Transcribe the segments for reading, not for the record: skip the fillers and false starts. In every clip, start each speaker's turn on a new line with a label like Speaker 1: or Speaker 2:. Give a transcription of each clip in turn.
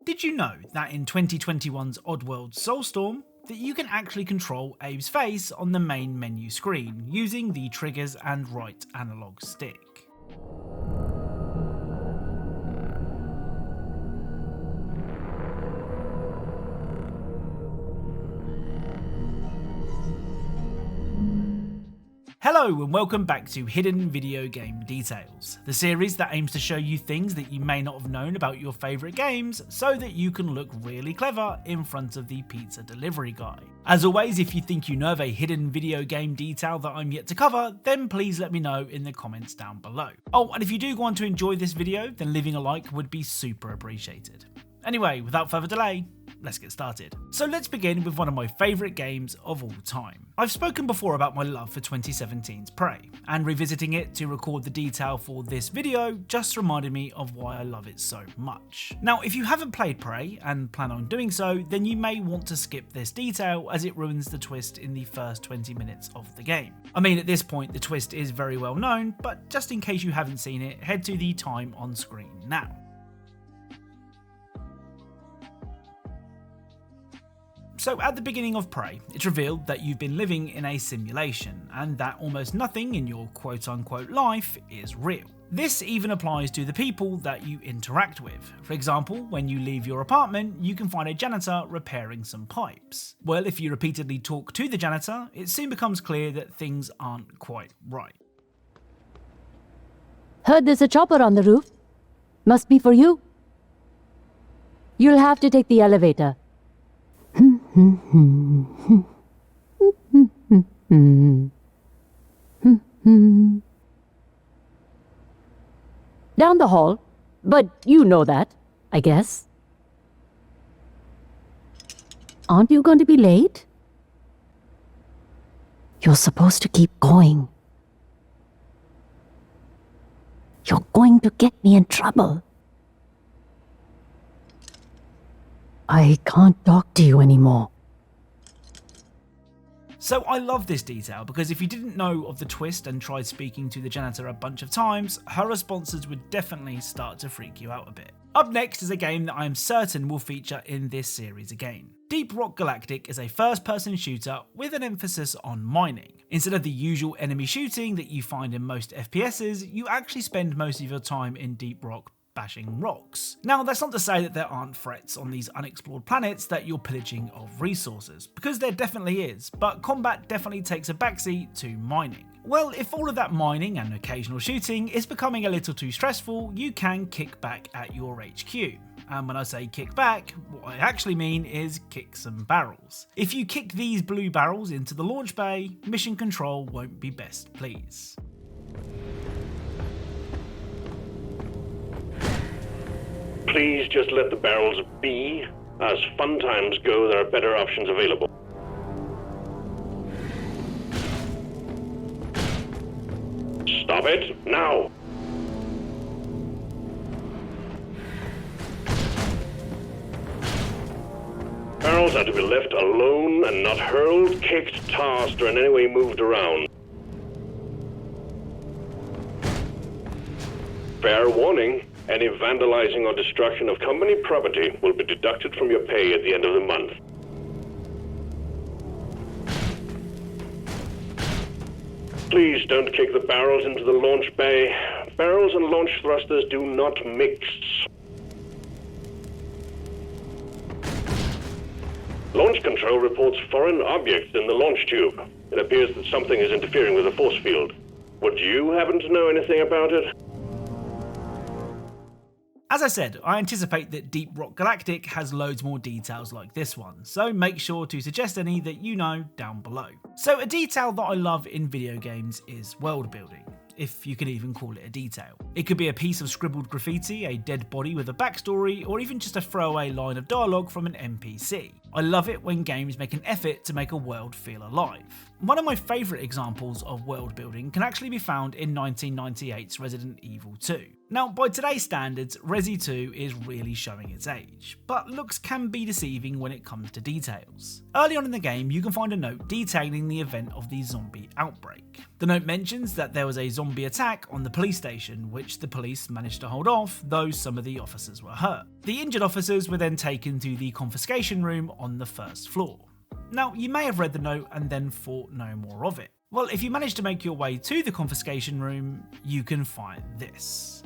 Speaker 1: Did you know that in 2021's Oddworld Soulstorm, that you can actually control Abe's face on the main menu screen using the triggers and right analog stick? Hello and welcome back to Hidden Video Game Details, the series that aims to show you things that you may not have known about your favourite games so that you can look really clever in front of the pizza delivery guy. As always, if you think you know of a hidden video game detail that I'm yet to cover, then please let me know in the comments down below. Oh, and if you do want to enjoy this video, then leaving a like would be super appreciated. Anyway, without further delay, let's get started. So let's begin with one of my favourite games of all time. I've spoken before about my love for 2017's Prey, and revisiting it to record the detail for this video just reminded me of why I love it so much. Now, if you haven't played Prey and plan on doing so, then you may want to skip this detail as it ruins the twist in the first 20 minutes of the game. I mean, at this point the twist is very well known, but just in case you haven't seen it, head to the time on screen now. So at the beginning of Prey, it's revealed that you've been living in a simulation, and that almost nothing in your quote-unquote life is real. This even applies to the people that you interact with. For example, when you leave your apartment, you can find a janitor repairing some pipes. Well, if you repeatedly talk to the janitor, it soon becomes clear that things aren't quite right.
Speaker 2: Heard there's a chopper on the roof. Must be for you. You'll have to take the elevator. Down the hall, but you know that, I guess. Aren't you going to be late? You're supposed to keep going. You're going to get me in trouble. I can't talk to you anymore.
Speaker 1: So I love this detail because if you didn't know of the twist and tried speaking to the janitor a bunch of times, her responses would definitely start to freak you out a bit. Up next is a game that I am certain will feature in this series again. Deep Rock Galactic is a first-person shooter with an emphasis on mining. Instead of the usual enemy shooting that you find in most FPSs, you actually spend most of your time in Deep Rock bashing rocks. Now, that's not to say that there aren't threats on these unexplored planets that you're pillaging of resources, because there definitely is, but combat definitely takes a backseat to mining. Well, if all of that mining and occasional shooting is becoming a little too stressful, you can kick back at your HQ. And when I say kick back, what I actually mean is kick some barrels. If you kick these blue barrels into the launch bay, mission control won't be best pleased.
Speaker 3: Please just let the barrels be. As fun times go, there are better options available. Stop it, now! Barrels are to be left alone and not hurled, kicked, tossed, or in any way moved around. Fair warning. Any vandalizing or destruction of company property will be deducted from your pay at the end of the month. Please don't kick the barrels into the launch bay. Barrels and launch thrusters do not mix. Launch control reports foreign objects in the launch tube. It appears that something is interfering with the force field. Would you happen to know anything about it?
Speaker 1: As I said, I anticipate that Deep Rock Galactic has loads more details like this one, so make sure to suggest any that you know down below. So a detail that I love in video games is world building, if you can even call it a detail. It could be a piece of scribbled graffiti, a dead body with a backstory, or even just a throwaway line of dialogue from an NPC. I love it when games make an effort to make a world feel alive. One of my favourite examples of world building can actually be found in 1998's Resident Evil 2. Now, by today's standards, Resi 2 is really showing its age, but looks can be deceiving when it comes to details. Early on in the game, you can find a note detailing the event of the zombie outbreak. The note mentions that there was a zombie attack on the police station, which the police managed to hold off, though some of the officers were hurt. The injured officers were then taken to the confiscation room on the first floor. Now, you may have read the note and then thought no more of it. Well, if you manage to make your way to the confiscation room, you can find this.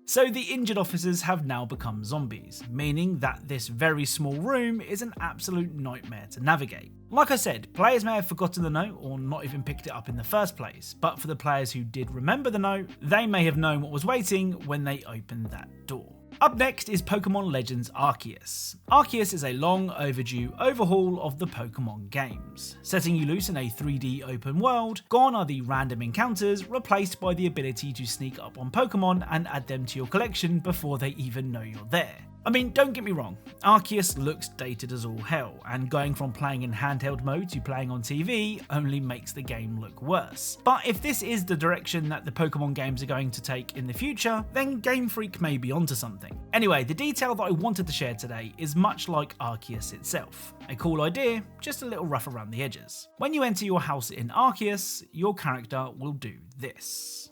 Speaker 1: So the injured officers have now become zombies, meaning that this very small room is an absolute nightmare to navigate. Like I said, players may have forgotten the note or not even picked it up in the first place, but for the players who did remember the note, they may have known what was waiting when they opened that door. Up next is Pokemon Legends Arceus. Arceus is a long overdue overhaul of the Pokemon games. Setting you loose in a 3D open world, gone are the random encounters, replaced by the ability to sneak up on Pokemon and add them to your collection before they even know you're there. I mean, don't get me wrong, Arceus looks dated as all hell, and going from playing in handheld mode to playing on TV only makes the game look worse. But if this is the direction that the Pokemon games are going to take in the future, then Game Freak may be onto something. Anyway, the detail that I wanted to share today is much like Arceus itself. A cool idea, just a little rough around the edges. When you enter your house in Arceus, your character will do this.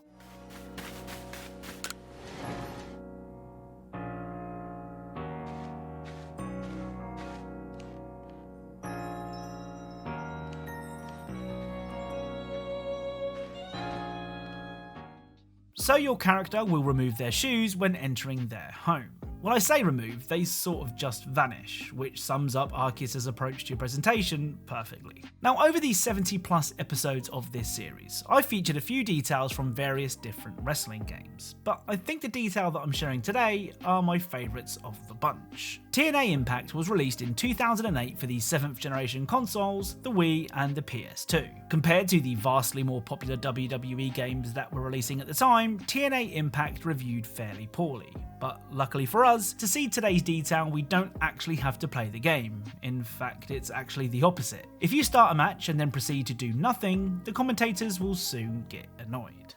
Speaker 1: So your character will remove their shoes when entering their home. When I say remove, they sort of just vanish, which sums up Arceus' approach to your presentation perfectly. Now, over these 70 plus episodes of this series, I featured a few details from various different wrestling games, but I think the detail that I'm sharing today are my favourites of the bunch. TNA Impact was released in 2008 for the 7th generation consoles, the Wii and the PS2. Compared to the vastly more popular WWE games that were releasing at the time, TNA Impact reviewed fairly poorly. But luckily for us, to see today's detail, we don't actually have to play the game. In fact, it's actually the opposite. If you start a match and then proceed to do nothing, the commentators will soon get annoyed.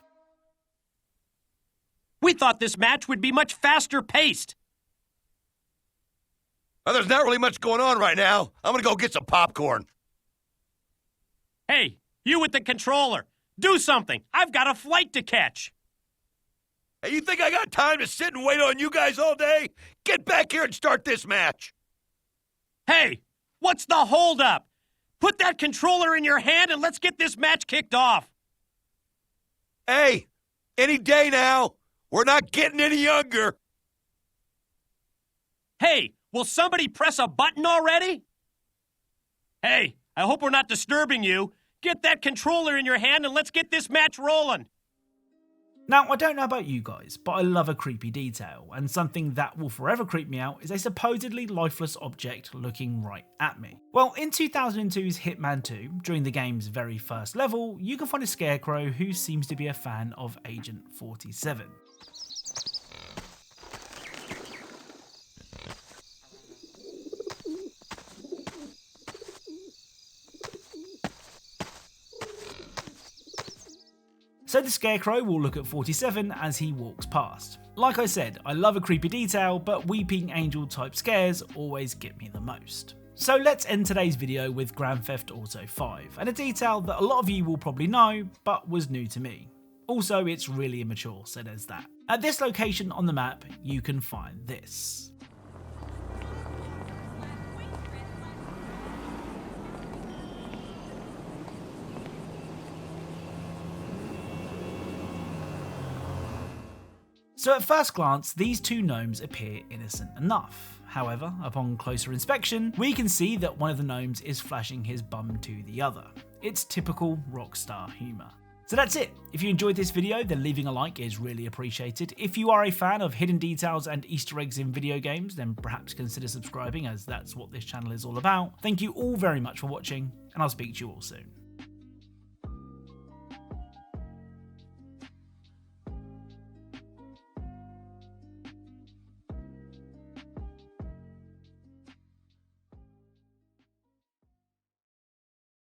Speaker 4: We thought this match would be much faster paced.
Speaker 5: Well, there's not really much going on right now. I'm gonna go get some popcorn.
Speaker 4: Hey, you with the controller, do something. I've got a flight to catch.
Speaker 5: Hey, you think I got time to sit and wait on you guys all day? Get back here and start this match.
Speaker 4: Hey, what's the holdup? Put that controller in your hand and let's get this match kicked off.
Speaker 5: Hey, any day now. We're not getting any younger.
Speaker 4: Hey, will somebody press a button already? Hey, I hope we're not disturbing you. Get that controller in your hand and let's get this match rolling.
Speaker 1: Now, I don't know about you guys, but I love a creepy detail, and something that will forever creep me out is a supposedly lifeless object looking right at me. Well, in 2002's Hitman 2, during the game's very first level, you can find a scarecrow who seems to be a fan of Agent 47. So the Scarecrow will look at 47 as he walks past. Like I said, I love a creepy detail, but weeping angel type scares always get me the most. So let's end today's video with Grand Theft Auto 5, and a detail that a lot of you will probably know, but was new to me. Also, it's really immature, so there's that. At this location on the map, you can find this. So at first glance, these two gnomes appear innocent enough. However, upon closer inspection, we can see that one of the gnomes is flashing his bum to the other. It's typical Rockstar humour. So that's it. If you enjoyed this video, then leaving a like is really appreciated. If you are a fan of hidden details and Easter eggs in video games, then perhaps consider subscribing, as that's what this channel is all about. Thank you all very much for watching, and I'll speak to you all soon.